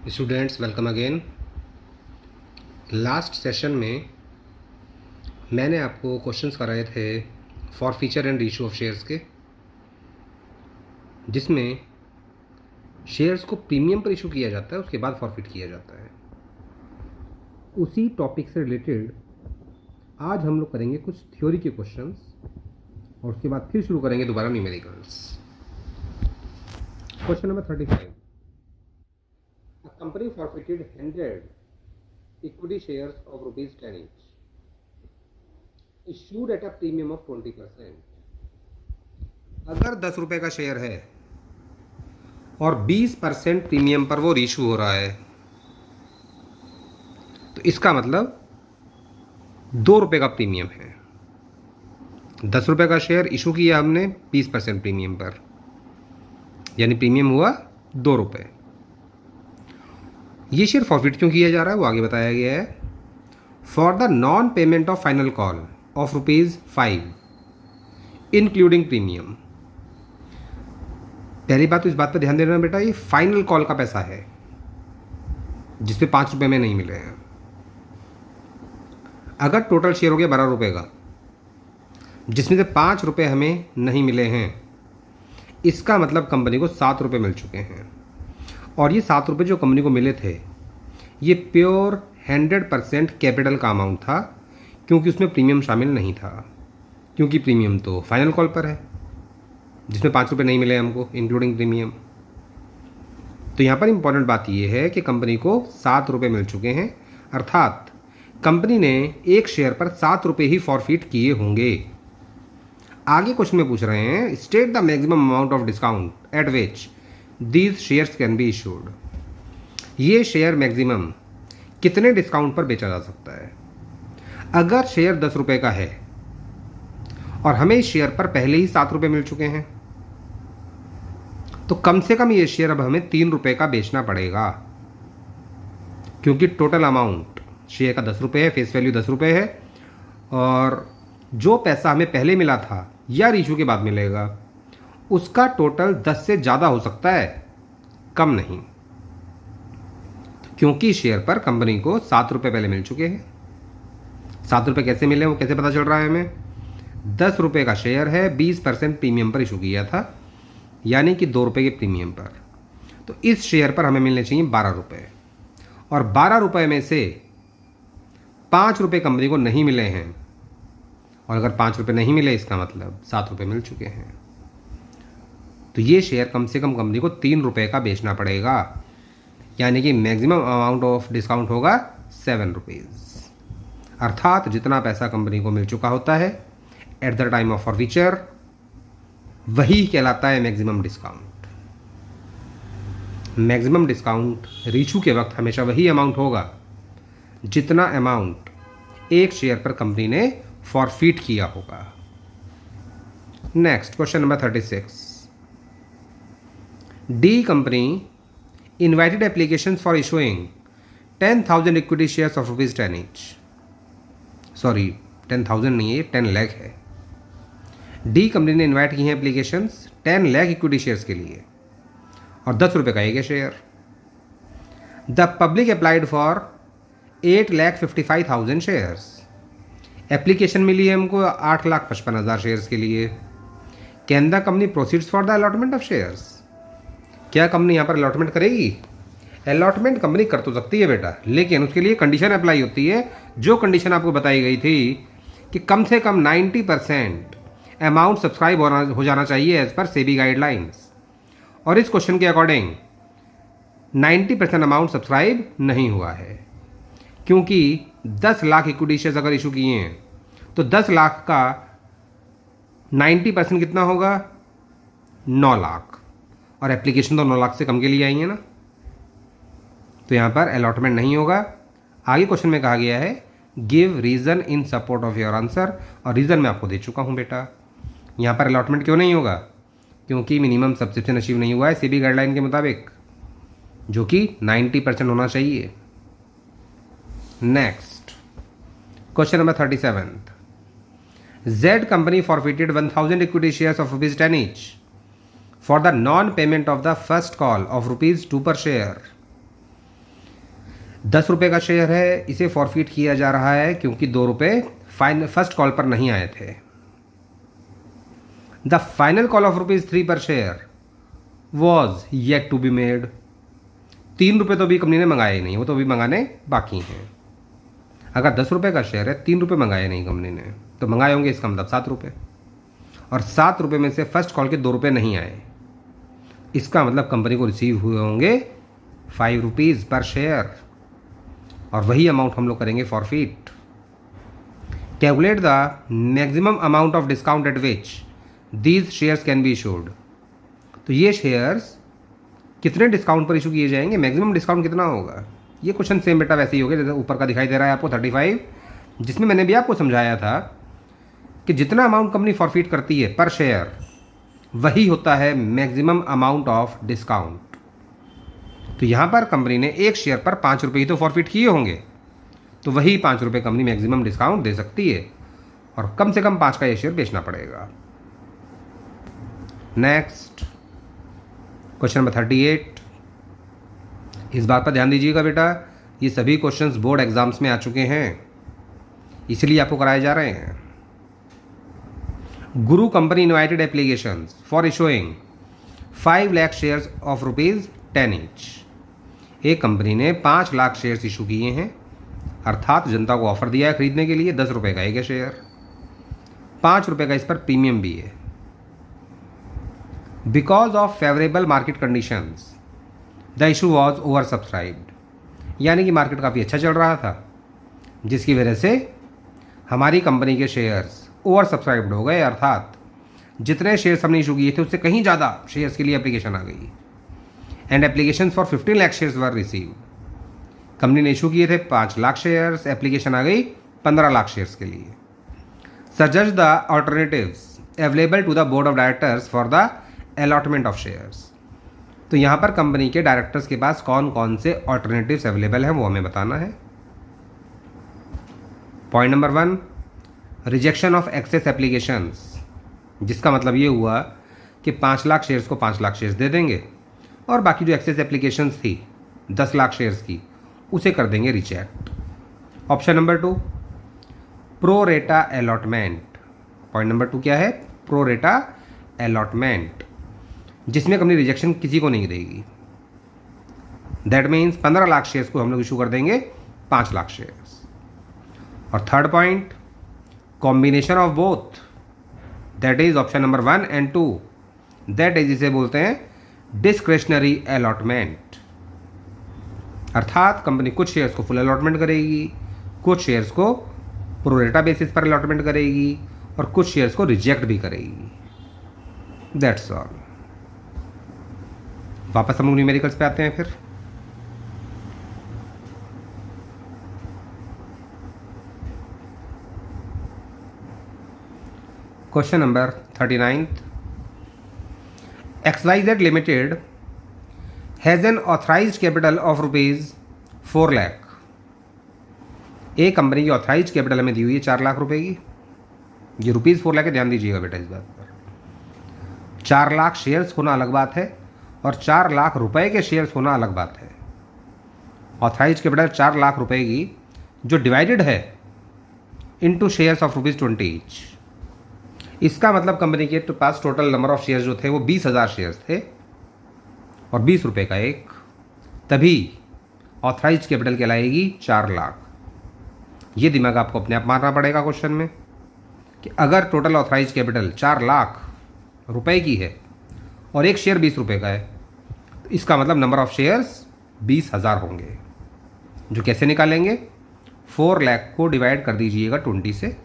Students, welcome again. Last session में मैंने आपको क्वेश्चंस कराए थे for feature and ratio of shares के, जिसमें शेयर्स को प्रीमियम पर इशू किया जाता है, उसके बाद फॉरफिट किया जाता है। उसी टॉपिक से रिलेटेड आज हम लोग करेंगे कुछ थ्योरी के क्वेश्चंस और उसके बाद फिर शुरू करेंगे दोबारा numericals. Question number 35। A company forfeited 100 equity shares of rupees 10 each, issued at a premium of 20%। अगर 10 रुपए का शेयर है और 20% प्रीमियम पर वो इशू हो रहा है, तो इसका मतलब 2 रुपए का प्रीमियम है। 10 रुपए का शेयर इशू किया हमने 20% प्रीमियम पर, यानी प्रीमियम हुआ 2 रुपए। ये शेयर फॉरफिट क्यों किया जा रहा है वो आगे बताया गया है। For the non payment of final call of ₹5 including premium. पहली बात तो इस बात पर ध्यान देना बेटा, ये फाइनल कॉल का पैसा है जिसपे 5 रुपए में नहीं मिले हैं। अगर टोटल शेयर हो गया 12 रुपए का, जिसमें से 5 रुपए हमें नहीं मिले हैं, इसका मतलब कंपनी को 7 रुपए मिल चुके हैं। और ये 7 रुपये जो कंपनी को मिले थे, ये प्योर 100% कैपिटल का अमाउंट था, क्योंकि उसमें प्रीमियम शामिल नहीं था, क्योंकि प्रीमियम तो फाइनल कॉल पर है जिसमें 5 रुपये नहीं मिले हमको इंक्लूडिंग प्रीमियम। तो यहाँ पर इंपॉर्टेंट बात ये है कि कंपनी को 7 रुपये मिल चुके हैं, अर्थात कंपनी ने एक शेयर पर 7 रुपये ही फॉरफिट किए होंगे। आगे क्वेश्चन में पूछ रहे हैं, state the maximum amount of discount at which these shares can be issued. ये शेयर मैक्सिमम कितने डिस्काउंट पर बेचा जा सकता है। अगर शेयर 10 रुपए का है और हमें इस शेयर पर पहले ही 7 रुपए मिल चुके हैं, तो कम से कम ये शेयर अब हमें 3 रुपए का बेचना पड़ेगा, क्योंकि टोटल अमाउंट शेयर का 10 रुपये है, फेस वैल्यू 10 रुपये है, और जो पैसा हमें पहले मिला था या इशू के बाद मिलेगा, उसका टोटल 10 से ज़्यादा हो सकता है, कम नहीं। क्योंकि शेयर पर कंपनी को 7 रुपये पहले मिल चुके हैं। 7 रुपये कैसे मिले वो कैसे पता चल रहा है हमें। 10 रुपये का शेयर है, 20% प्रीमियम पर इशू किया था, यानी कि 2 रुपये के प्रीमियम पर। तो इस शेयर पर हमें मिलने चाहिए 12 रुपये, और 12 रुपये में से 5 रुपये कंपनी को नहीं मिले हैं, और अगर 5 रुपये नहीं मिले इसका मतलब 7 रुपये मिल चुके हैं। तो ये शेयर कम से कम कंपनी को 3 रुपये का बेचना पड़ेगा, यानी कि मैक्सिमम अमाउंट ऑफ डिस्काउंट होगा 7 रुपीज़। अर्थात जितना पैसा कंपनी को मिल चुका होता है at the time of forfeiture, वही कहलाता है maximum discount. Maximum discount reissue के वक्त हमेशा वही अमाउंट होगा जितना अमाउंट एक शेयर पर कंपनी ने फॉरफिट किया होगा। Next question number 36। D company invited applications for issuing 10,000 equity shares of ₹10 each। Sorry, 10,000 नहीं है, 10 लाख है। डी कंपनी ने इन्वाइट की हैं एप्लीकेशंस 10 लाख इक्विटी शेयर्स के लिए, और 10 रुपये का एक है share. The public applied for 8,55,000 shares. Application मिली है हमको 8,55,000 शेयर्स के लिए। Can the company proceeds for the allotment of shares. क्या कंपनी यहाँ पर अलॉटमेंट करेगी। अलॉटमेंट कंपनी कर तो सकती है बेटा, लेकिन उसके लिए कंडीशन अप्लाई होती है, जो कंडीशन आपको बताई गई थी कि कम से कम 90% अमाउंट सब्सक्राइब हो जाना चाहिए एज पर सेबी गाइडलाइंस। और इस क्वेश्चन के अकॉर्डिंग 90% अमाउंट सब्सक्राइब नहीं हुआ है, क्योंकि 10 लाख इक्विटी शेयर्स अगर इशू किए हैं तो 10 लाख का 90% कितना होगा, 9 लाख, और एप्लीकेशन तो 9 लाख से कम के लिए आई है ना, तो यहाँ पर अलॉटमेंट नहीं होगा। आगे क्वेश्चन में कहा गया है give reason in support of your answer, और रीज़न मैं आपको दे चुका हूँ बेटा। यहाँ पर अलॉटमेंट क्यों नहीं होगा, क्योंकि मिनिमम सब्सक्रिप्शन अचीव नहीं हुआ है सेबी गाइडलाइन के मुताबिक, जो कि 90% होना चाहिए। Next question number 37। Z company forfeited 1,000 equity shares of ₹10 each for the non-payment of the first call of ₹2 per share ₹10 का शेयर है, इसे फॉरफिट किया जा रहा है क्योंकि ₹2 फर्स्ट कॉल पर नहीं आए थे। The final call of ₹3 per share was yet to be made. ₹3 तो अभी कंपनी ने मंगाए ही नहीं, वो तो अभी मंगाने बाकी हैं। अगर ₹10 का शेयर है, ₹3 मंगाए नहीं कंपनी ने, तो मंगाए होंगे, इसका मतलब ₹7। और ₹7 में से फर्स्ट कॉल के ₹2 नहीं आए, इसका मतलब कंपनी को रिसीव हुए होंगे ₹5 पर शेयर, और वही अमाउंट हम लोग करेंगे forfeit. Calculate the maximum amount of discount at which these shares can be issued. तो ये शेयर्स कितने डिस्काउंट पर इशू किए जाएंगे, मैक्सिमम डिस्काउंट कितना होगा। ये क्वेश्चन सेम बेटा वैसे ही होगा जैसे ऊपर का दिखाई दे रहा है आपको 35, जिसमें मैंने भी आपको समझाया था कि जितना अमाउंट कंपनी फॉरफिट करती है पर शेयर, वही होता है मैक्सिमम अमाउंट ऑफ डिस्काउंट। तो यहाँ पर कंपनी ने एक शेयर पर ₹5 ही तो फॉरफिट किए होंगे, तो वही ₹5 कंपनी मैक्सिमम डिस्काउंट दे सकती है, और कम से कम 5 का ये शेयर बेचना पड़ेगा। Next question number 38। इस बात पर ध्यान दीजिएगा बेटा, ये सभी क्वेश्चंस बोर्ड एग्जाम्स में आ चुके हैं, इसलिए आपको कराए जा रहे हैं। गुरु company invited applications for issuing 5 lakh shares of ₹10 each. एक कंपनी ने 5 लाख शेयर्स इशू किए हैं, अर्थात जनता को ऑफर दिया है खरीदने के लिए। ₹10 का एक है शेयर, ₹5 का इस पर प्रीमियम भी है। Because of favourable market conditions the issue was over subscribed, यानी कि मार्केट काफ़ी अच्छा चल रहा था, जिसकी वजह से हमारी कंपनी के शेयर्स ओवर सब्सक्राइब्ड हो गए, अर्थात जितने शेयर्स हमने इशू किए थे उससे कहीं ज़्यादा शेयर्स के लिए एप्लीकेशन आ गई, and application for 15 lakh shares were receive. Company ने इशू किए थे 5 लाख शेयर्स, एप्लीकेशन आ गई 15 लाख शेयर्स के लिए। Suggest the alternatives available to the board of directors for the allotment of shares. तो यहाँ पर कंपनी के डायरेक्टर्स के पास कौन कौन से ऑल्टरनेटिव्स अवेलेबल हैं वो हमें बताना है। Point number 1, rejection of excess applications, जिसका मतलब ये हुआ कि 5 लाख शेयर्स को 5 लाख शेयर्स दे देंगे, और बाकी जो एक्सेस एप्लीकेशंस थी 10 लाख शेयर्स की, उसे कर देंगे रिजेक्ट। ऑप्शन नंबर 2, प्रो रेटा अलॉटमेंट। पॉइंट नंबर 2 क्या है, प्रो रेटा अलॉटमेंट, जिसमें कंपनी रिजेक्शन किसी को नहीं देगी। दैट मीन्स 15 लाख शेयर्स को हम लोग इशू कर देंगे 5 लाख शेयर्स। और third point, combination of both, that is option number 1 and 2, that is इसे बोलते हैं डिस्क्रेशनरी अलॉटमेंट, अर्थात कंपनी कुछ शेयर्स को फुल अलॉटमेंट करेगी, कुछ शेयर्स को प्रोरेटा बेसिस पर अलॉटमेंट करेगी, और कुछ शेयर्स को रिजेक्ट भी करेगी। That's all. वापस हम लोग न्यूमेरिकल्स पे आते हैं फिर। Question number 39, XYZ limited has an authorised capital of ₹4 lakh. एक कंपनी की ऑथराइज्ड कैपिटल हमें दी हुई है 4 लाख रुपए की। ये ₹4 लाख है, ध्यान दीजिएगा बेटा इस बात पर। 4 लाख शेयर्स होना अलग बात है, और 4 लाख रुपए के शेयर्स होना अलग बात है। ऑथराइज्ड कैपिटल 4 लाख रुपए की, जो डिवाइडेड है इनटू शेयर्स ऑफ ₹20 ईच। इसका मतलब कंपनी के पास टोटल नंबर ऑफ शेयर्स जो थे वो 20,000 शेयर्स थे, और ₹20 का एक, तभी ऑथराइज्ड कैपिटल कहलाएगी 4 लाख। ये दिमाग आपको अपने आप मारना पड़ेगा क्वेश्चन में, कि अगर टोटल ऑथराइज्ड कैपिटल 4 लाख रुपए की है और एक शेयर ₹20 का है, तो इसका मतलब नंबर ऑफ शेयर्स 20,000 होंगे। जो कैसे निकालेंगे, 4 लाख को डिवाइड कर दीजिएगा 20 से,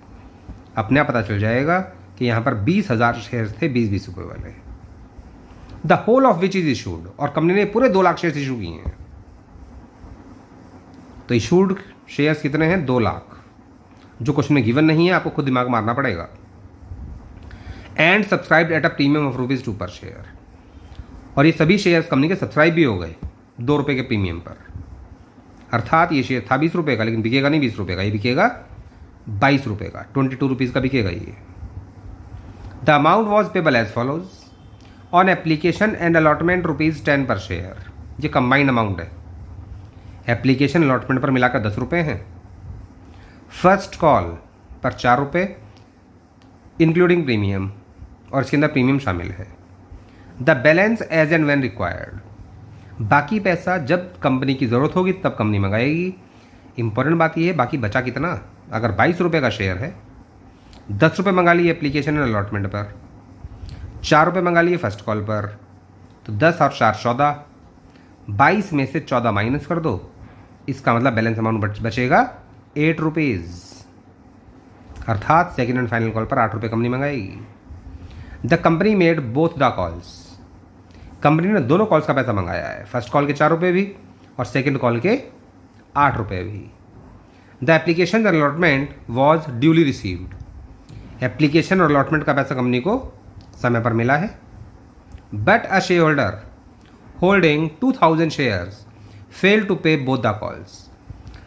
अपने आप पता चल जाएगा कि यहाँ पर 20,000 शेयर्स थे 20-20 रुपये वाले, the whole of which is issued, और कंपनी ने पूरे 2 लाख शेयर्स इशू किए हैं। तो इशूड शेयर्स कितने हैं, 2 लाख, जो क्वेश्चन में गिवन नहीं है, आपको खुद दिमाग मारना पड़ेगा। And subscribed at a premium of ₹2 per share, और ये सभी शेयर्स कंपनी के सब्सक्राइब भी हो गए ₹2 के प्रीमियम पर, अर्थात ये शेयर था ₹20 का, लेकिन बिकेगा नहीं ₹20 का, ये बिकेगा ₹22 का, ₹22 का बिकेगा ये। The amount was payable as follows on application and allotment ₹10 per share. ये कंबाइंड अमाउंट है, एप्लीकेशन अलॉटमेंट पर मिलाकर 10 रुपये हैं। फर्स्ट कॉल पर 4 रुपये इंक्लूडिंग प्रीमियम, और इसके अंदर प्रीमियम शामिल है। The balance as and when required, बाकी पैसा जब कंपनी की ज़रूरत होगी तब कंपनी मंगाएगी। इंपॉर्टेंट बात यह है बाकी बचा कितना। अगर 22 रुपये का शेयर है, 10 रुपये मंगा लिए एप्लीकेशन अलॉटमेंट पर, 4 रुपये मंगा लिए फर्स्ट कॉल पर, तो 10 और 4 14, 22 में से 14 माइनस कर दो, इसका मतलब बैलेंस अमाउंट बचेगा 8 रुपीज़, अर्थात सेकेंड एंड फाइनल कॉल पर 8 रुपये कंपनी मंगाएगी। The company made both the calls, company ने दोनों कॉल्स का पैसा मंगाया है, फर्स्ट कॉल के 4 रुपये भी और सेकेंड कॉल के 8 रुपये भी। The application allotment was duly received, application और अलॉटमेंट का पैसा कंपनी को समय पर मिला है। But a shareholder holding 2000 shares fail to pay both the calls,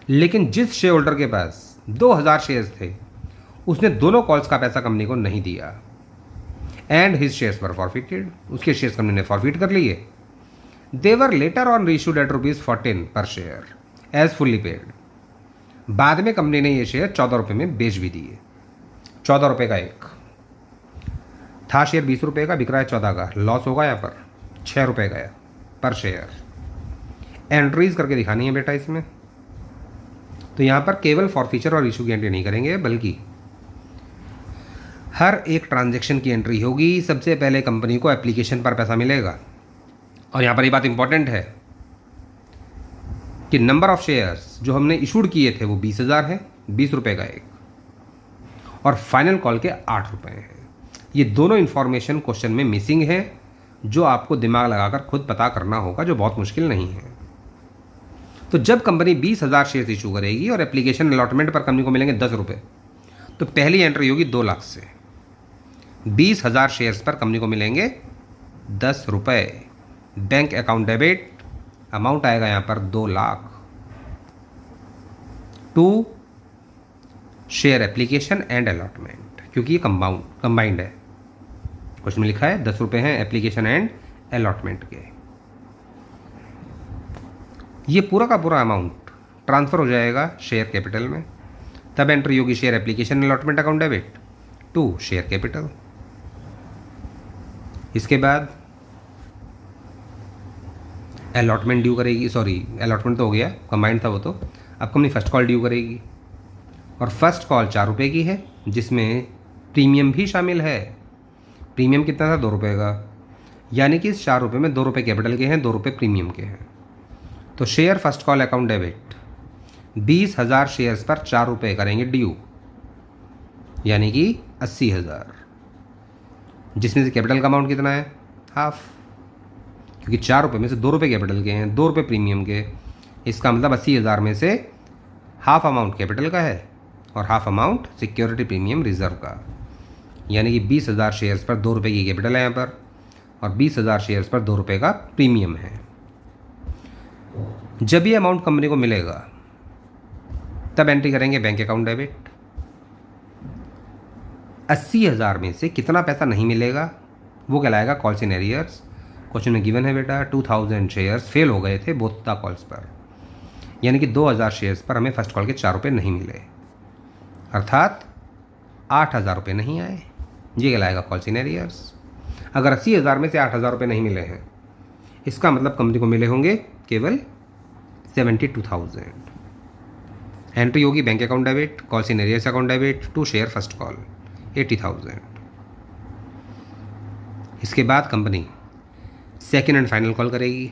लेकिन जिस शेयर होल्डर के पास 2000 शेयर्स थे उसने दोनों कॉल्स का पैसा कंपनी को नहीं दिया। And his shares were forfeited, उसके शेयर्स कंपनी ने फॉरफिट कर लिए। They were later on reissued at ₹14 per share as fully paid, बाद में कंपनी ने ये शेयर 14 रुपये में बेच भी दिए। 14 रुपये का एक था शेयर, 20 रुपये का बिक रहा है 14 का, लॉस होगा यहाँ पर 6 रुपये गया पर शेयर। एंट्रीज करके दिखानी है बेटा इसमें, तो यहाँ पर केवल फॉरफीचर और इशू की एंट्री नहीं करेंगे, बल्कि हर एक ट्रांजैक्शन की एंट्री होगी। सबसे पहले कंपनी को एप्लीकेशन पर पैसा मिलेगा, और यहाँ पर ये बात इंपॉर्टेंट है कि नंबर ऑफ शेयर्स जो हमने इशूड किए थे वो 20,000 है, 20 रुपये का एक, और फाइनल कॉल के 8 रुपये हैं। ये दोनों इन्फॉर्मेशन क्वेश्चन में मिसिंग है, जो आपको दिमाग लगाकर खुद पता करना होगा, जो बहुत मुश्किल नहीं है। तो जब कंपनी 20,000 शेयर्स इशू करेगी और एप्लीकेशन अलॉटमेंट पर कंपनी को मिलेंगे 10 रुपये, तो पहली एंट्री होगी 2 लाख से। 20,000 शेयर्स पर कंपनी को मिलेंगे 10 रुपये, बैंक अकाउंट डेबिट, अमाउंट आएगा यहाँ पर 2 lakh. To share application and allotment, क्योंकि ये कंबाइंड है, क्वेश्चन में लिखा है 10 रुपये हैं एप्लीकेशन एंड अलॉटमेंट के। ये पूरा का पूरा अमाउंट ट्रांसफ़र हो जाएगा शेयर कैपिटल में, तब एंट्री होगी share application allotment account debit to share capital. इसके बाद अलॉटमेंट ड्यू करेगी, सॉरी अलॉटमेंट तो हो गया, कंबाइंड था वो तो। अब कंपनी फर्स्ट कॉल ड्यू करेगी, और फर्स्ट कॉल 4 रुपये की है, जिसमें प्रीमियम भी शामिल है। प्रीमियम कितना था? 2 रुपये का, यानी कि इस 4 रुपये में 2 रुपये कैपिटल के हैं, 2 रुपये प्रीमियम के हैं। तो share first call account debit 20,000 shares पर 4 रुपये करेंगे ड्यू, यानी कि 80,000, जिसमें से कैपिटल का अमाउंट कितना है? हाफ, क्योंकि 4 रुपये में से 2 रुपये कैपिटल के हैं, 2 रुपये प्रीमियम के। इसका मतलब 80,000 में से हाफ अमाउंट कैपिटल का है और half amount security premium reserve का, यानी कि 20,000 शेयर्स पर 2 रुपये की कैपिटल है यहाँ पर, और 20,000 शेयर्स पर 2 रुपये का प्रीमियम है। जब ये अमाउंट कंपनी को मिलेगा तब एंट्री करेंगे बैंक अकाउंट डेबिट। 80,000 में से कितना पैसा नहीं मिलेगा वो कहलाएगा कॉल्स इन एरियर्स। क्वेश्चन में गिवन है बेटा 2000 शेयर्स फेल हो गए थे बोथ द कॉल्स पर, यानी कि 2000 शेयर्स पर हमें फर्स्ट कॉल के 4 रुपये नहीं मिले, अर्थात 8,000 रुपये नहीं आए, ये कहलाएगा कॉल्स इन एरियर्स। अगर 80,000 में से 8,000 रुपये नहीं मिले हैं, इसका मतलब कंपनी को मिले होंगे केवल 72,000। एंट्री होगी bank account debit, calls in arrears account debit to share first call 80,000। इसके बाद company second and final call करेगी,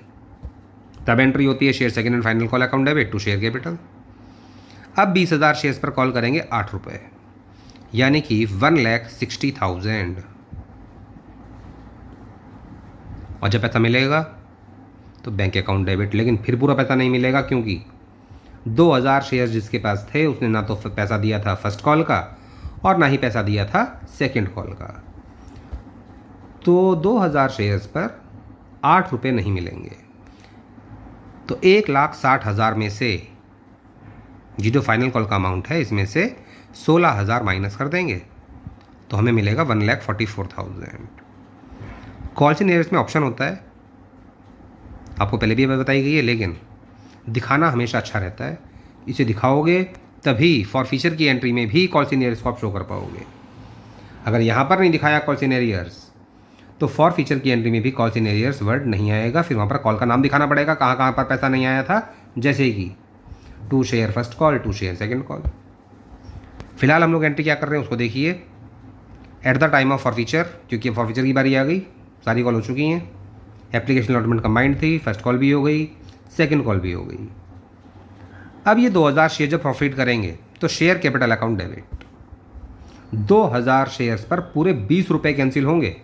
तब एंट्री होती है share second and final call account debit to share capital. अब 20,000 शेयर्स पर कॉल करेंगे 8 रुपये, यानी कि 1,60,000, और जब पैसा मिलेगा तो बैंक अकाउंट डेबिट। लेकिन फिर पूरा पैसा नहीं मिलेगा, क्योंकि 2,000 शेयर्स जिसके पास थे उसने ना तो पैसा दिया था फर्स्ट कॉल का और ना ही पैसा दिया था सेकंड कॉल का, तो 2,000 शेयर्स पर 8 रुपये नहीं मिलेंगे। तो 1,60,000 में से ये जो फाइनल कॉल का अमाउंट है इसमें से 16,000 माइनस कर देंगे तो हमें मिलेगा 1,44,000। कॉल्स इन एरियर्स में ऑप्शन होता है, आपको पहले भी बताई गई है, लेकिन दिखाना हमेशा अच्छा रहता है। इसे दिखाओगे तभी फॉरफीचर की एंट्री में भी कॉल्स इन एरियर्स को आप शो कर पाओगे। अगर यहाँ पर नहीं दिखाया कॉल्स इन एरियर्स तो फॉर फीचर की एंट्री में भी कॉल्स इन एरियर्स वर्ड नहीं आएगा। फिर वहाँ पर कॉल का नाम दिखाना पड़ेगा, कहाँ कहाँ पर पैसा नहीं आया था, जैसे कि to share first call, to share second call. फिलहाल हम लोग एंट्री क्या कर रहे हैं उसको देखिए। At the time of for feature, क्योंकि फॉर फीचर की बारी आ गई, सारी कॉल हो चुकी हैं। एप्लीकेशन अलॉटमेंट कंबाइंड थी, फर्स्ट कॉल भी हो गई, सेकंड कॉल भी हो गई। अब ये 2000 शेयर जब प्रॉफिट करेंगे तो share capital account debit, 2000 shares पर पूरे 20 रुपये कैंसिल होंगे,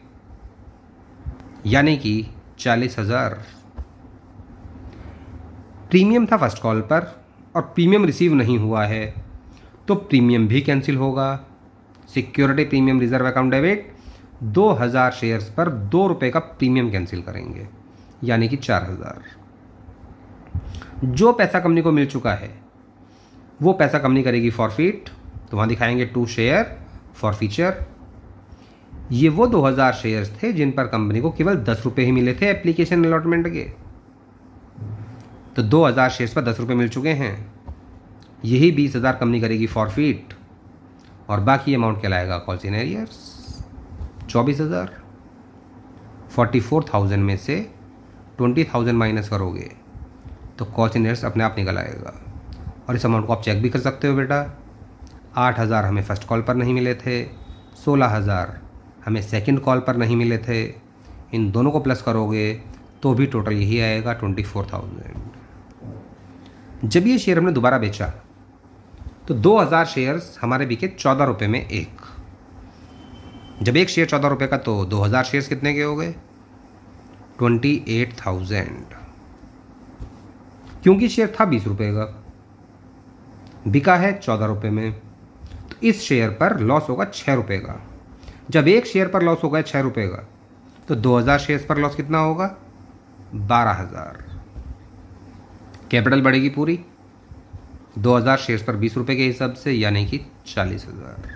यानी कि 40,000। प्रीमियम था फर्स्ट कॉल पर और प्रीमियम रिसीव नहीं हुआ है तो प्रीमियम भी कैंसिल होगा। Security premium reserve account debit, 2000 shares पर 2 रुपये का प्रीमियम कैंसिल करेंगे, यानी कि 4000। जो पैसा कंपनी को मिल चुका है वो पैसा कंपनी करेगी फॉरफिट, तो वहाँ दिखाएंगे टू शेयर फॉर फीचर। ये वो 2000 शेयर्स थे जिन पर कंपनी को केवल 10 रुपये ही मिले थे एप्लीकेशन अलॉटमेंट के, तो 2000 शेयर्स पर 10 रुपये मिल चुके हैं। यही 20,000 कंपनी करेगी फॉरफिट और बाकी अमाउंट कहलाएगा कॉल्स इन एरियर्स 24,000। 44,000 में से 20,000 माइनस करोगे तो कॉल्स इन एरियर्स अपने आप निकल आएगा। और इस अमाउंट को आप चेक भी कर सकते हो बेटा। 8,000 हमें फर्स्ट कॉल पर नहीं मिले थे, 16,000 हमें सेकंड कॉल पर नहीं मिले थे। इन दोनों को प्लस करोगे तो भी टोटल यही आएगा 24,000। जब ये शेयर हमने दोबारा बेचा तो 2000 शेयर्स हमारे बिके 14 रुपये में एक। जब एक शेयर 14 रुपये का तो 2000 शेयर्स कितने के हो गए? 28,000। क्योंकि शेयर था 20 रुपये का, बिका है 14 रुपये में, तो इस शेयर पर लॉस होगा 6 रुपये का। जब एक शेयर पर लॉस होगा 6 रुपये का तो 2000 शेयर्स पर लॉस कितना होगा? 12,000। कैपिटल बढ़ेगी पूरी 2000 शेयर्स पर 20 रुपये के हिसाब से, यानी कि 40,000।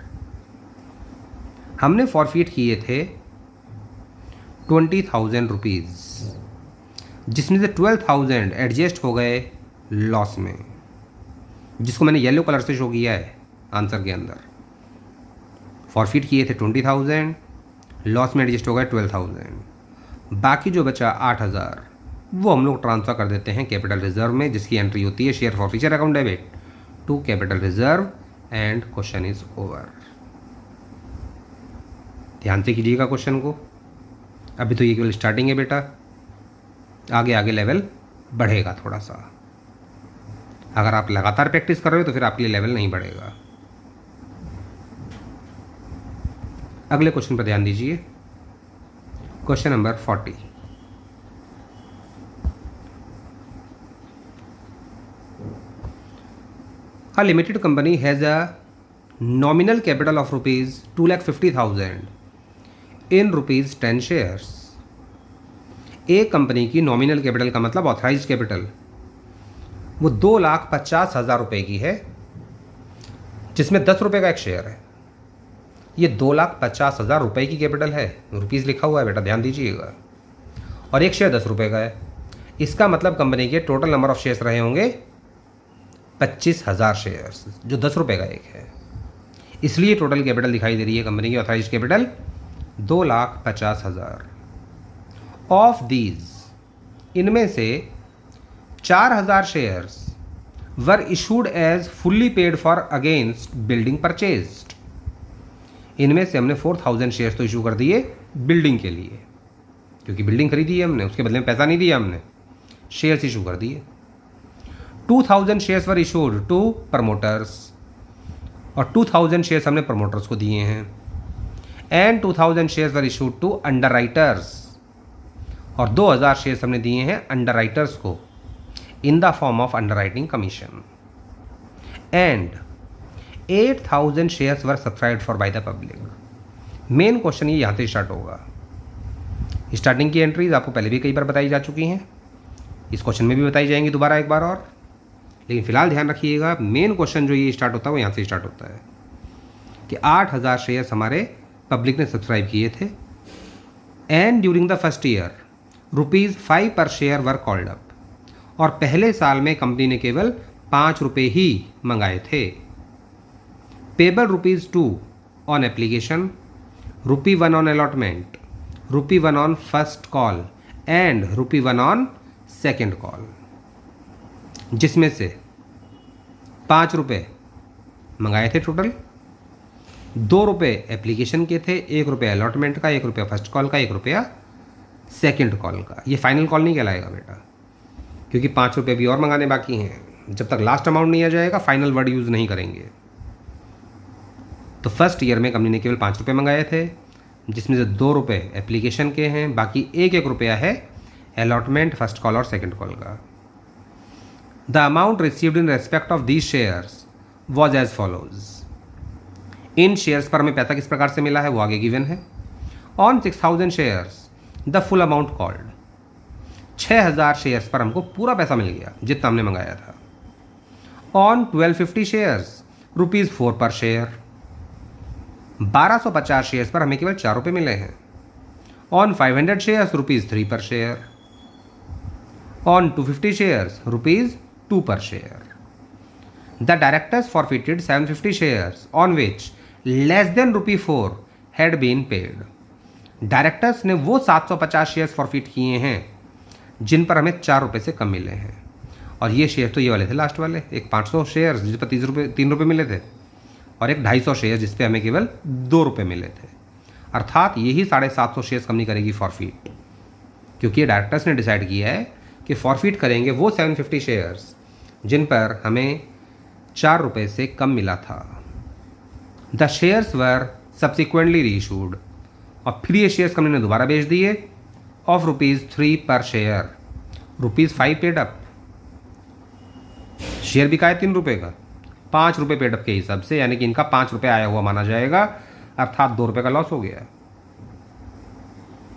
हमने फॉरफिट किए थे 20,000 रुपीज़, जिसमें से 12,000 एडजस्ट हो गए लॉस में, जिसको मैंने येलो कलर से शो किया है आंसर के अंदर। फॉरफिट किए थे 20,000, लॉस में एडजस्ट हो गए 12,000। बाकी जो बचा 8,000 वो हम लोग ट्रांसफ़र कर देते हैं कैपिटल रिजर्व में, जिसकी एंट्री होती है share forfeiture account debit to capital reserve and question is over. ध्यान से कीजिएगा क्वेश्चन को, अभी तो ये केवल स्टार्टिंग है बेटा, आगे आगे लेवल बढ़ेगा थोड़ा सा। अगर आप लगातार प्रैक्टिस कर रहे हो तो फिर आपके लिए लेवल नहीं बढ़ेगा। अगले क्वेश्चन पर ध्यान दीजिए, question number 40। A limited company has a nominal capital of rupees 2,50,000 in rupees 10 shares। एक कंपनी की नॉमिनल कैपिटल का मतलब ऑथराइज कैपिटल वो 2,50,000 रुपये की है, जिसमें 10 रुपये का एक शेयर है। ये 2,50,000 रुपये की कैपिटल है, रुपीज़ लिखा हुआ है बेटा, ध्यान दीजिएगा, और एक शेयर 10 रुपये का है। इसका मतलब कंपनी के टोटल नंबर ऑफ शेयर्स रहे होंगे 25,000 शेयर्स, जो 10 रुपये का एक है। इसलिए टोटल कैपिटल दिखाई दे रही है कंपनी की ऑथराइज कैपिटल 2,50,000। ऑफ दीज, इनमें से 4,000 shares were issued as fully paid for against building purchased. इनमें से हमने 4,000 शेयर्स तो इशू कर दिए बिल्डिंग के लिए, क्योंकि बिल्डिंग खरीदी है हमने, उसके बदले में पैसा नहीं दिया हमने, शेयर्स इशू कर दिए। 2,000 shares were issued to promoters, और 2,000 शेयर्स हमने प्रमोटर्स को दिए हैं। And 2,000 shares were issued to underwriters, और 2,000 शेयर्स हमने दिए हैं अंडर राइटर्स को in the form of underwriting commission. And 8,000 shares were subscribed for by the public. Main question ये यहाँ से स्टार्ट होगा। स्टार्टिंग की एंट्रीज आपको पहले भी कई बार बताई जा चुकी हैं, इस क्वेश्चन में भी बताई जाएंगी दोबारा एक बार और, लेकिन फिलहाल ध्यान रखिएगा मेन क्वेश्चन जो ये स्टार्ट होता है वो यहाँ से स्टार्ट होता है कि 8,000 शेयर्स हमारे पब्लिक ने सब्सक्राइब किए थे। And during the first year ₹5 पर शेयर वर कॉल्ड अप, और पहले साल में कंपनी ने केवल 5 रुपये ही मंगाए थे। Payable ₹2 on application, ₹1 on allotment, ₹1 on first call and ₹1 on second call, जिसमें से 5 रुपये मंगाए थे टोटल, 2 रुपये एप्लीकेशन के थे, 1 रुपये अलॉटमेंट का, 1 रुपया फर्स्ट कॉल का, 1 रुपया सेकेंड कॉल का। ये फाइनल कॉल नहीं कहलाएगा बेटा, क्योंकि 5 रुपये भी और मंगाने बाकी हैं। जब तक लास्ट अमाउंट नहीं आ जाएगा फाइनल वर्ड यूज़ नहीं करेंगे। तो फर्स्ट ईयर में कंपनी ने केवल 5 रुपये मंगाए थे, जिसमें से 2 रुपये एप्लीकेशन के हैं, बाकी 1 रुपया है अलॉटमेंट, फर्स्ट कॉल और सेकेंड कॉल का। The amount received in respect of these shares was as follows. इन शेयर्स पर हमें पैसा किस प्रकार से मिला है वो आगे गिवन है। On 6000 shares the full amount called, 6000 shares पर हमको पूरा पैसा मिल गया जितना हमने मंगाया था। ऑन 1250 शेयर्स ₹4 पर शेयर, 1250 शेयर्स पर हमें केवल 4 रुपये मिले हैं। On 500 shares ₹3 per share, on 250 shares ₹2 per share. The directors forfeited 750 shares on which less than ₹4 had been paid. Directors ने वो 750 शेयर्स फॉरफिट किए हैं जिन पर हमें 4 रुपये से कम मिले हैं। और ये शेयर तो ये वाले थे लास्ट वाले, एक 500 शेयर्स जिस पर 3 रुपये मिले थे, और एक 250 शेयर जिस पे हमें केवल 2 रुपये मिले थे। अर्थात यही 750 शेयर्स कंपनी करेगी फॉरफिट, क्योंकि डायरेक्टर्स ने डिसाइड किया है कि फॉरफिट करेंगे वो 750 शेयर्स जिन पर हमें 4 रुपये से कम मिला था। The shares were subsequently reissued, और फिर ये शेयर्स कंपनी ने दोबारा बेच दिए of ₹3 per share, ₹5 paid up. Share बिका है 3 रुपये का, 5 रुपये पेड अप के हिसाब से, यानी कि इनका 5 रुपये आया हुआ माना जाएगा, अर्थात 2 रुपये का लॉस हो गया।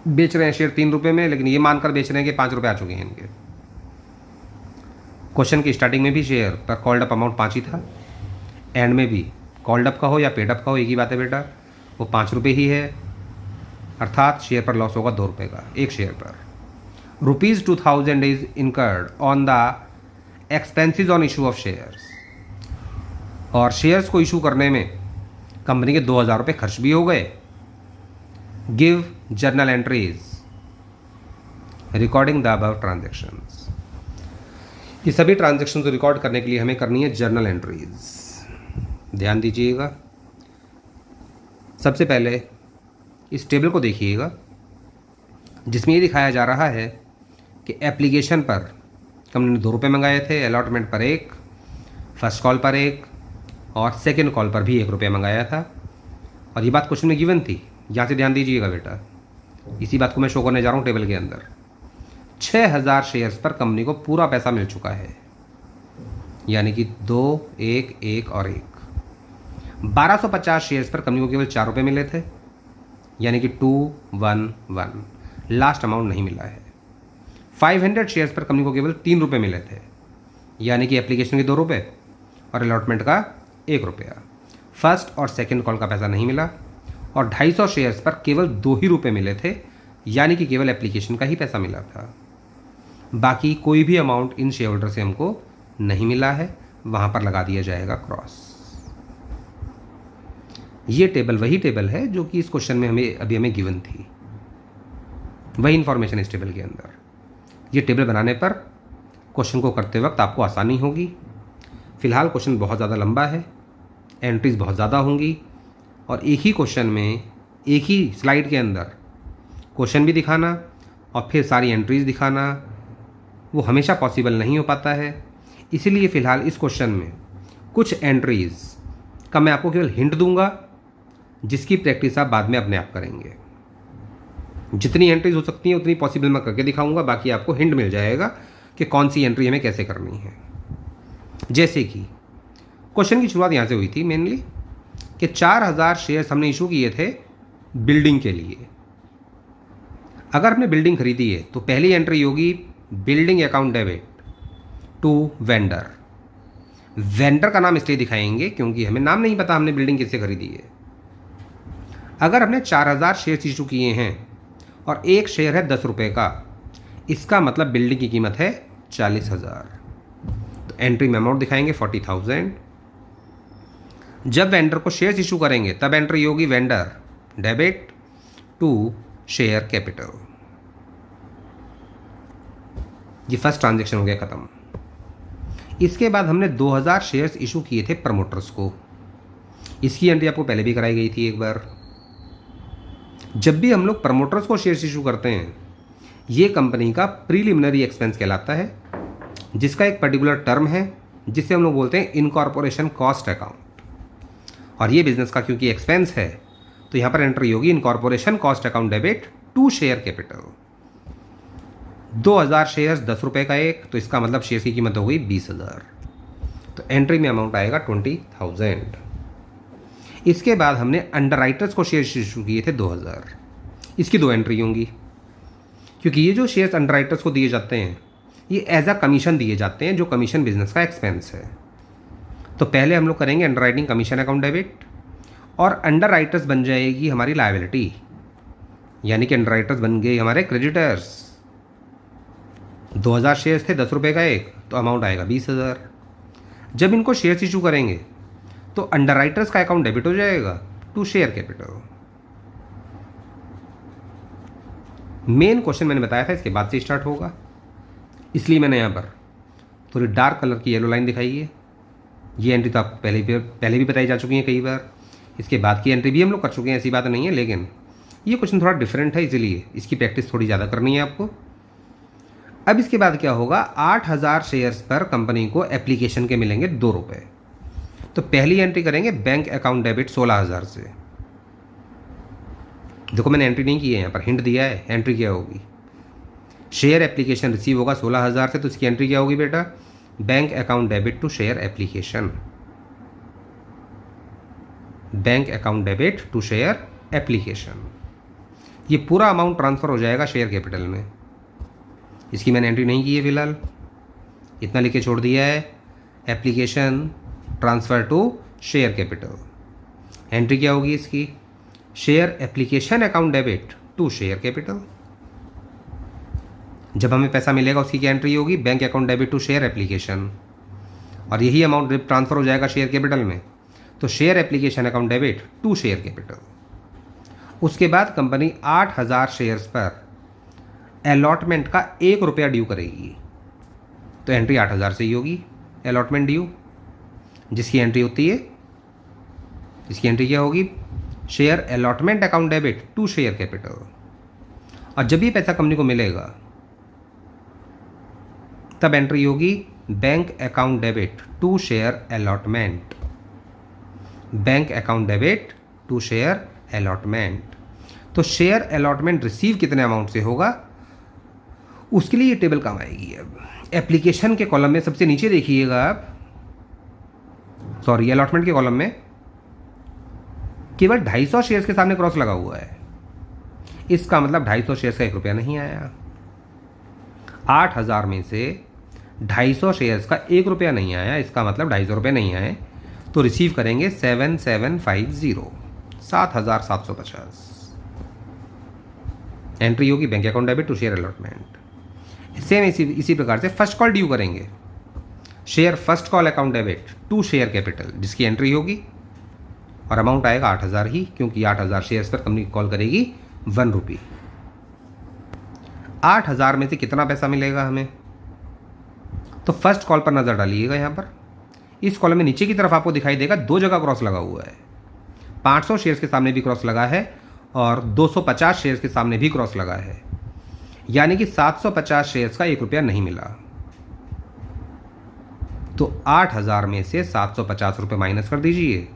बेच रहे हैं शेयर 3 रुपये में, लेकिन ये मानकर बेच रहे हैं कि 5 रुपये आ चुके हैं इनके। क्वेश्चन की स्टार्टिंग में भी शेयर पर कॉल्ड अप अमाउंट 5 ही था, एंड में भी कॉल्ड अप का हो या पेड अप का हो एक ही बात है बेटा, वो 5 रुपये ही है, अर्थात शेयर पर लॉस होगा 2 रुपये का एक शेयर पर। ₹2000 is incurred on the expenses on issue of shares, और शेयर्स को इशू करने में कंपनी के 2000 रुपये खर्च भी हो गए। Give journal entries recording the above transactions. ये सभी ट्रांजेक्शन को रिकॉर्ड करने के लिए हमें करनी है जर्नल एंट्रीज। ध्यान दीजिएगा, सबसे पहले इस टेबल को देखिएगा जिसमें ये दिखाया जा रहा है कि एप्लीकेशन पर कंपनी ने 2 रुपये मंगाए थे, अलॉटमेंट पर 1, फर्स्ट कॉल पर 1 और सेकेंड कॉल पर भी 1 रुपया मंगाया था। और ये बात क्वेश्चन में गिवन थी, यहाँ से ध्यान दीजिएगा बेटा, इसी बात को मैं शो करने जा रहा हूँ टेबल के अंदर। 6000 शेयर्स पर कंपनी को पूरा पैसा मिल चुका है, यानी कि 2, 1, 1 और 1। 1250 शेयर्स पर कंपनी को केवल 4 रुपये मिले थे, यानी कि 2, 1, 1, लास्ट अमाउंट नहीं मिला है। 500 शेयर्स पर कंपनी को केवल 3 रुपये मिले थे, यानी कि एप्लीकेशन के 2 रुपये और अलॉटमेंट का 1 रुपया। फर्स्ट और सेकंड कॉल का पैसा नहीं मिला, और 250 शेयर्स पर केवल 2 ही रुपये मिले थे, यानी कि केवल एप्लीकेशन का ही पैसा मिला था। बाकी कोई भी अमाउंट इन शेयर होल्डर से हमको नहीं मिला है, वहाँ पर लगा दिया जाएगा क्रॉस। ये टेबल वही टेबल है जो कि इस क्वेश्चन में हमें गिवन थी, वही इंफॉर्मेशन इस टेबल के अंदर। ये टेबल बनाने पर क्वेश्चन को करते वक्त आपको आसानी होगी। फिलहाल क्वेश्चन बहुत ज़्यादा लंबा है, एंट्रीज बहुत ज़्यादा होंगी, और एक ही क्वेश्चन में एक ही स्लाइड के अंदर क्वेश्चन भी दिखाना और फिर सारी एंट्रीज दिखाना वो हमेशा पॉसिबल नहीं हो पाता है। इसीलिए फ़िलहाल इस क्वेश्चन में कुछ एंट्रीज का मैं आपको केवल हिंट दूंगा, जिसकी प्रैक्टिस आप बाद में अपने आप करेंगे। जितनी एंट्रीज हो सकती हैं उतनी पॉसिबल मैं करके दिखाऊंगा, बाकी आपको हिंट मिल जाएगा कि कौन सी एंट्री हमें कैसे करनी है। जैसे कि क्वेश्चन की शुरुआत यहाँ से हुई थी मेनली कि 4000 शेयर्स हमने इशू किए थे बिल्डिंग के लिए। अगर हमने बिल्डिंग खरीदी है तो पहली एंट्री होगी building account debit to vendor. Vendor का नाम इसलिए दिखाएंगे क्योंकि हमें नाम नहीं पता हमने बिल्डिंग किससे खरीदी है। अगर हमने 4000 शेयर्स इशू किए हैं और एक शेयर है 10 रुपये का, इसका मतलब बिल्डिंग की कीमत है 40,000। तो एंट्री में अमाउंट दिखाएंगे 40,000। जब वेंडर को शेयर्स इशू करेंगे तब एंट्री होगी vendor debit to share capital. ये फर्स्ट ट्रांजेक्शन हो गया खत्म। इसके बाद हमने 2000 शेयर्स इशू किए थे प्रमोटर्स को। इसकी एंट्री आपको पहले भी कराई गई थी एक बार। जब भी हम लोग प्रमोटर्स को शेयर्स इशू करते हैं, ये कंपनी का प्रीलिमिनरी एक्सपेंस कहलाता है, जिसका एक पर्टिकुलर टर्म है जिसे हम लोग बोलते हैं इनकॉर्पोरेशन कॉस्ट अकाउंट। और ये बिजनेस का क्योंकि एक्सपेंस है तो यहाँ पर एंट्री होगी incorporation cost account debit to share capital. 2000 shares 10 रुपये का एक, तो इसका मतलब शेयर की कीमत हो गई 20,000। तो एंट्री में अमाउंट आएगा 20,000। इसके बाद हमने अंडरराइटर्स को शेयर इशू किए थे 2000। इसकी 2 एंट्री होंगी, क्योंकि ये जो शेयर्स अंडरराइटर्स को दिए जाते हैं ये एज अ कमीशन दिए जाते हैं, जो कमीशन बिजनेस का एक्सपेंस है। तो पहले हम लोग करेंगे अंडरराइटिंग कमीशन अकाउंट डेबिट, और अंडरराइटर्स बन जाएगी हमारी लायबिलिटी, यानी कि अंडरराइटर्स बन गए हमारे क्रेडिटर्स। 2000 शेयर्स थे 10 रुपये का एक, तो अमाउंट आएगा 20,000। जब इनको शेयर्स इशू करेंगे तो अंडरराइटर्स का अकाउंट डेबिट हो जाएगा to share capital. Main question मैंने बताया था इसके बाद से स्टार्ट होगा, इसलिए मैंने यहाँ पर थोड़ी डार्क कलर की येलो लाइन दिखाई है। ये एंट्री तो आपको पहले भी बताई जा चुकी है कई बार। इसके बाद की एंट्री भी हम लोग कर चुके हैं, ऐसी बात नहीं है, लेकिन ये क्वेश्चन थोड़ा डिफरेंट है, इसीलिए इसकी प्रैक्टिस थोड़ी ज़्यादा करनी है आपको। अब इसके बाद क्या होगा, 8000 शेयर्स पर कंपनी को एप्लीकेशन के मिलेंगे 2 रुपये। तो पहली एंट्री करेंगे बैंक अकाउंट डेबिट 16,000 से। देखो मैंने एंट्री नहीं की है, यहाँ पर हिंट दिया है। एंट्री क्या होगी, शेयर एप्लीकेशन रिसीव होगा 16,000 से, तो इसकी एंट्री क्या होगी बेटा, bank account debit to share application. Bank account debit to share application. ये पूरा अमाउंट ट्रांसफ़र हो जाएगा शेयर कैपिटल में। इसकी मैंने एंट्री नहीं की है फिलहाल, इतना लिख के छोड़ दिया है, application transfer to share capital. Entry क्या होगी इसकी, share application account debit to share capital. जब हमें पैसा मिलेगा उसकी क्या एंट्री होगी, bank account debit to share application, और यही अमाउंट ट्रांसफ़र हो जाएगा शेयर कैपिटल में, तो share application account debit to share capital. उसके बाद कंपनी 8000 शेयर्स पर अलॉटमेंट का 1 रुपया ड्यू करेगी, तो एंट्री 8000 से ही होगी अलॉटमेंट ड्यू, जिसकी एंट्री होती है, इसकी एंट्री क्या होगी, share allotment account debit to share capital. और जब ये पैसा कंपनी को मिलेगा तब एंट्री होगी bank account debit to share allotment. Bank account debit to share allotment. तो शेयर अलॉटमेंट रिसीव कितने अमाउंट से होगा, उसके लिए ये टेबल काम आएगी। अब एप्लीकेशन के कॉलम में सबसे नीचे देखिएगा आप, सॉरी अलॉटमेंट के कॉलम में केवल 250 शेयर्स के सामने क्रॉस लगा हुआ है। इसका मतलब 250 शेयर्स का 1 रुपया नहीं आया। 8000 में से 250 शेयर्स का 1 रुपया नहीं आया, इसका मतलब 250 रुपये नहीं आए, तो रिसीव करेंगे 7750, 7750। एंट्री होगी bank account debit to share allotment. Same इसी प्रकार से फर्स्ट कॉल ड्यू करेंगे, share first call account debit to share capital, जिसकी एंट्री होगी, और अमाउंट आएगा 8000 ही, क्योंकि 8000 शेयर्स पर कंपनी कॉल करेगी 1 रुपये। 8000 में से कितना पैसा मिलेगा हमें, तो फर्स्ट कॉल पर नज़र डालिएगा। यहाँ पर इस कॉलम में नीचे की तरफ आपको दिखाई देगा 2 जगह क्रॉस लगा हुआ है। 500 शेयर्स के सामने भी क्रॉस लगा है और 250 शेयर्स के सामने भी क्रॉस लगा है, यानी कि 750 शेयर्स का 1 रुपया नहीं मिला। तो 8000 में से 750 रुपये माइनस कर दीजिए,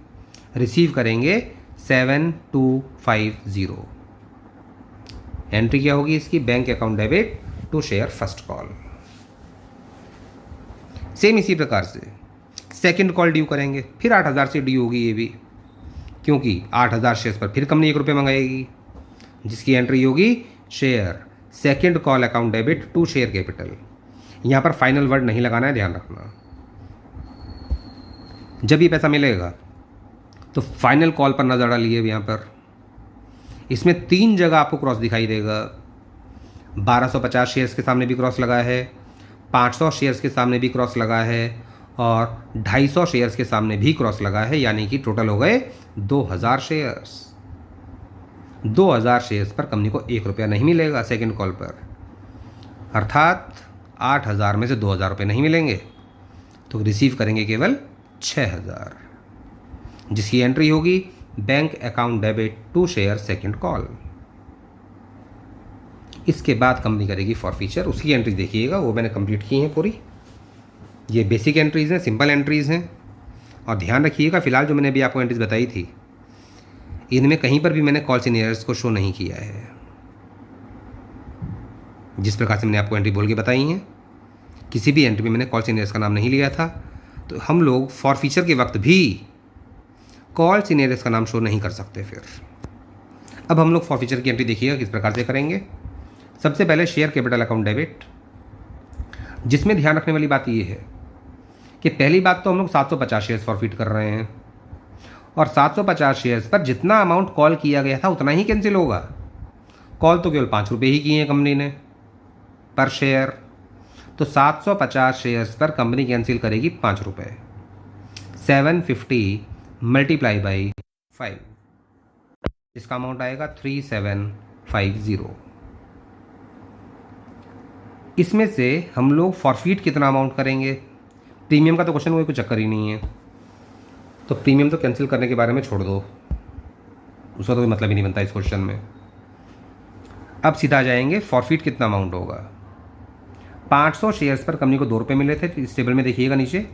रिसीव करेंगे 7250। एंट्री क्या होगी इसकी, bank account debit to share first call. Same इसी प्रकार से सेकंड कॉल ड्यू करेंगे, फिर 8000 से ड्यू होगी ये भी, क्योंकि 8000 शेयर्स पर फिर कंपनी 1 रुपये मंगाएगी, जिसकी एंट्री होगी share second call account debit to share capital. यहाँ पर फाइनल वर्ड नहीं लगाना है, ध्यान रखना। जब ये पैसा मिलेगा तो फाइनल कॉल पर नज़र डालिए। यहाँ पर इसमें 3 जगह आपको क्रॉस दिखाई देगा। 1250 शेयर्स के सामने भी क्रॉस लगा है, 500 शेयर्स के सामने भी क्रॉस लगा है और 250 शेयर्स के सामने भी क्रॉस लगा है, यानी कि टोटल हो गए 2000 शेयर्स। 2000 शेयर्स पर कंपनी को 1 रुपया नहीं मिलेगा सेकंड कॉल पर, अर्थात 8000 में से 2000 रुपये नहीं मिलेंगे, तो रिसीव करेंगे केवल 6000, जिसकी एंट्री होगी bank account debit to share second call. इसके बाद कंपनी करेगी फॉरफीचर, उसकी एंट्री देखिएगा, वो मैंने कंप्लीट की है पूरी। ये बेसिक एंट्रीज़ हैं, सिंपल एंट्रीज़ हैं, और ध्यान रखिएगा फिलहाल जो मैंने अभी आपको एंट्रीज बताई थी इनमें कहीं पर भी मैंने कॉल सीनियर्स को शो नहीं किया है। जिस प्रकार से मैंने आपको एंट्री बोल के बताई हैं, किसी भी एंट्री में मैंने कॉल सीनियर्स का नाम नहीं लिया था, तो हम लोग फॉरफीचर के वक्त भी कॉल सीनियर्स का नाम शो नहीं कर सकते। फिर अब हम लोग फॉरफीचर की एंट्री देखिएगा किस प्रकार से करेंगे। सबसे पहले शेयर कैपिटल अकाउंट डेबिट, जिसमें ध्यान रखने वाली बात ये है कि पहली बात तो हम लोग 750 शेयर्स फॉरफिट कर रहे हैं, और 750 शेयर्स पर जितना अमाउंट कॉल किया गया था उतना ही कैंसिल होगा। कॉल तो केवल 5 रुपये ही किए हैं कंपनी ने पर शेयर, तो 750 शेयर्स पर कंपनी कैंसिल करेगी 5 रुपये। 750 मल्टीप्लाई बाई 5, इसका अमाउंट आएगा 3750। इसमें से हम लोग फॉरफीट कितना अमाउंट करेंगे, प्रीमियम का तो क्वेश्चन कोई चक्कर ही नहीं है, तो प्रीमियम तो कैंसिल करने के बारे में छोड़ दो, उसका तो कोई मतलब ही नहीं बनता इस क्वेश्चन में। अब सीधा जाएंगे फॉरफीट कितना अमाउंट होगा। 500 शेयर्स पर कंपनी को 2 रुपये मिले थे, इस टेबल में देखिएगा नीचे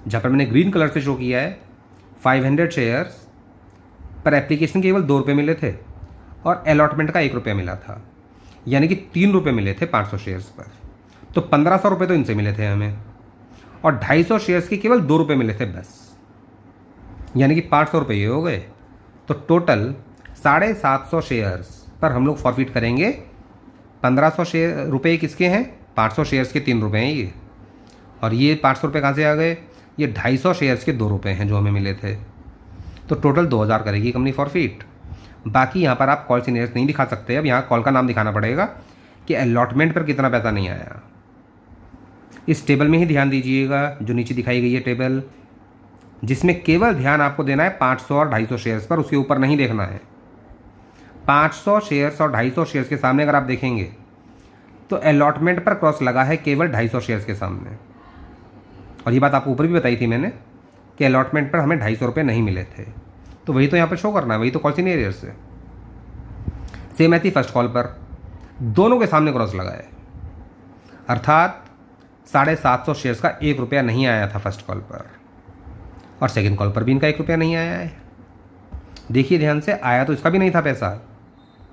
जहाँ पर मैंने ग्रीन कलर से शो किया है। 500 शेयर्स पर एप्लीकेशन केवल 2 रुपये मिले थे और अलॉटमेंट का 1 रुपया मिला था, यानी कि 3 रुपये मिले थे 500 शेयर्स पर, तो 1500 रुपये तो इनसे मिले थे हमें, और 250 शेयर्स के केवल 2 रुपये मिले थे बस, यानी कि 500 रुपये ये हो गए। तो टोटल 750 शेयर्स पर हम लोग फॉरफिट करेंगे 1500 रुपये किसके हैं, 500 शेयर्स के 3 रुपये हैं ये, और ये 500 रुपये कहाँ से आ गए, ये 250 शेयर्स के 2 रुपये हैं जो हमें मिले थे, तो टोटल 2000 करेगी कंपनी फॉरफिट। बाकी यहाँ पर आप कॉल सीनियर्स नहीं दिखा सकते, अब यहाँ कॉल का नाम दिखाना पड़ेगा कि अलॉटमेंट पर कितना पैसा नहीं आया। इस टेबल में ही ध्यान दीजिएगा जो नीचे दिखाई गई है टेबल, जिसमें केवल ध्यान आपको देना है 500 और 250 शेयर्स पर, उसके ऊपर नहीं देखना है। 500 शेयर्स और 250 शेयर्स के सामने अगर आप देखेंगे तो अलॉटमेंट पर क्रॉस लगा है केवल 250 शेयर्स के सामने, और ये बात आपको ऊपर भी बताई थी मैंने कि अलॉटमेंट पर हमें 250 रुपये नहीं मिले थे, तो वही तो यहाँ पर शो करना है, वही तो कॉल सीनियर्स है। सेम ऐसी फर्स्ट कॉल पर दोनों के सामने क्रॉस लगा है, अर्थात 750 शेयर्स का 1 रुपया नहीं आया था फर्स्ट कॉल पर, और सेकंड कॉल पर भी इनका 1 रुपया नहीं आया है। देखिए ध्यान से, आया तो इसका भी नहीं था पैसा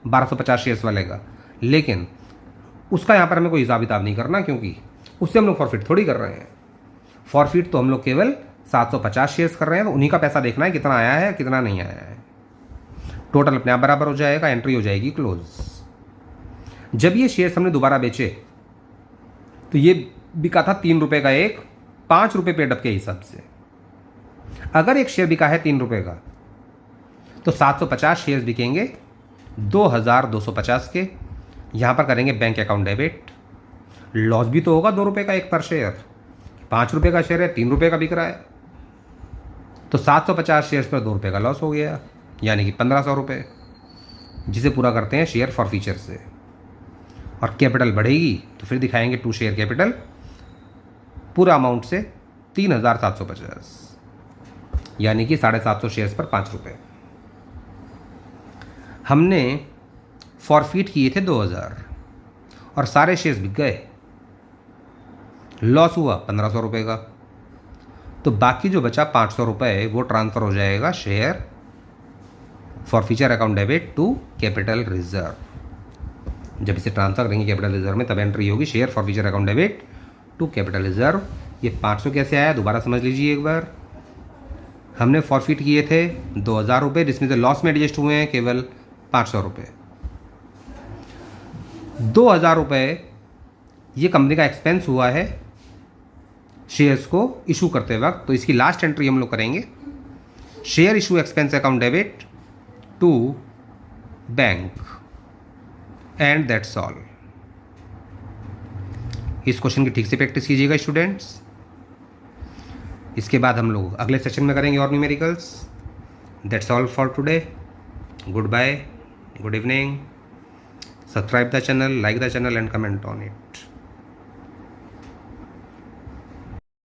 1250 शेयर्स वाले का, लेकिन उसका यहाँ पर हमें कोई हिसाब किताब नहीं करना, क्योंकि उससे हम लोग फॉरफिट थोड़ी कर रहे हैं। फॉरफिट तो हम लोग केवल 750 शेयर्स कर रहे हैं, तो उन्हीं का पैसा देखना है कितना आया है कितना नहीं आया है। टोटल अपने आप बराबर हो जाएगा, एंट्री हो जाएगी क्लोज। जब ये शेयर्स हमने दोबारा बेचे तो ये बिका था 3 रुपये का एक, 5 रुपये पेड अप के हिसाब से। अगर एक शेयर बिका है 3 रुपये का तो 750 शेयर्स बिकेंगे 2250 के। यहाँ पर करेंगे बैंक अकाउंट डेबिट, लॉस भी तो होगा 2 रुपये का एक पर शेयर, 5 रुपये का शेयर है 3 रुपये का बिक रहा है, तो 750 शेयर्स पर 2 रुपये का लॉस हो गया, यानी कि 1500 रुपये, जिसे पूरा करते हैं शेयर फॉरफीचर से। और कैपिटल बढ़ेगी तो फिर दिखाएंगे टू शेयर कैपिटल पूरा अमाउंट से 3750, यानी कि 750 शेयर्स पर 5 रुपये। हमने फॉरफिट किए थे 2000 और सारे शेयर्स बिक गए, लॉस हुआ 1500 रुपये का, तो बाकी जो बचा 500 रुपये वो ट्रांसफ़र हो जाएगा share forfeiture account debit to capital reserve. जब इसे ट्रांसफर करेंगे कैपिटल रिजर्व में तब एंट्री होगी share forfeiture account debit to capital reserve. ये 500 कैसे आया दोबारा समझ लीजिए एक बार। हमने फॉरफिट किए थे 2000 रुपये, जिसमें से लॉस में एडजस्ट हुए हैं केवल 500 रुपये। 2000 रुपये ये कंपनी का एक्सपेंस हुआ है शेयर्स को इशू करते वक्त, तो इसकी लास्ट एंट्री हम लोग करेंगे share issue expense account debit to bank, and that's all. इस क्वेश्चन की ठीक से प्रैक्टिस कीजिएगा स्टूडेंट्स। इसके बाद हम लोग अगले सेशन में करेंगे और numericals. That's all for today. Goodbye, good evening. Subscribe the channel, like the channel and comment on it.